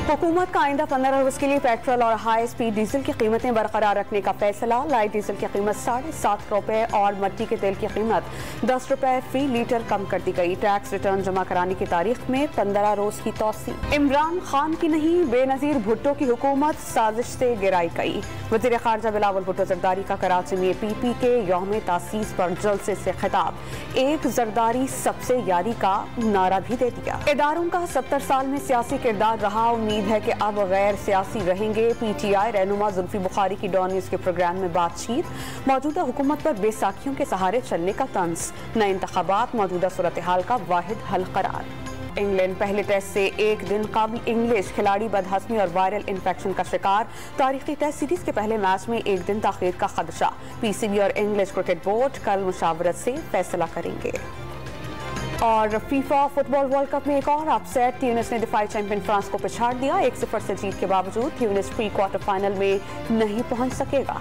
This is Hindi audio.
हुकूमत का आइंदा 15 रोज के लिए पेट्रोल और हाई स्पीड डीजल की कीमतें बरकरार रखने का फैसला। लाइट डीजल की कीमत 7.5 रुपए और मट्टी के तेल की कीमत 10 रुपए फी लीटर कम कर दी गई। टैक्स रिटर्न जमा कराने की तारीख में 15 रोज की तौसी। इमरान खान की नहीं, बेनजीर भुट्टो की हुकूमत साजिश से गिराई गई। वज़ीर ख़ारजा बिलावल भुट्टो जरदारी का कराची में PP के यौम तासीस पर जलसे से खिताब। एक जरदारी सबसे यारी का नारा भी दे दिया। इदारों का 70 साल में सियासी किरदार रहा, उम्मीद है कि अब गैर सियासी रहेंगे। PTI रहनुमा जुल्फी बुखारी की डॉन न्यूज़ के प्रोग्राम में बातचीत। मौजूदा हुकूमत पर बेसाखियों के सहारे चलने का तंज। नए इंतखाबात मौजूदा सूरत हाल का वाहिद हल करार। इंग्लैंड पहले टेस्ट से एक दिन कबल इंग्लिश खिलाड़ी बदहज़मी और वायरल इन्फेक्शन का शिकार। तारीखी टेस्ट सीरीज के पहले मैच में एक दिन ताख़ीर का खदशा। PCB और इंग्लिश क्रिकेट बोर्ड कल मुशावरत से फैसला करेंगे। और फीफा फुटबॉल वर्ल्ड कप में एक और अपसेट। ट्यूनिस ने दिफाई चैंपियन फ्रांस को पिछाड़ दिया। 1-0 से जीत के बावजूद ट्यूनिस प्री क्वार्टर फाइनल में नहीं पहुंच सकेगा।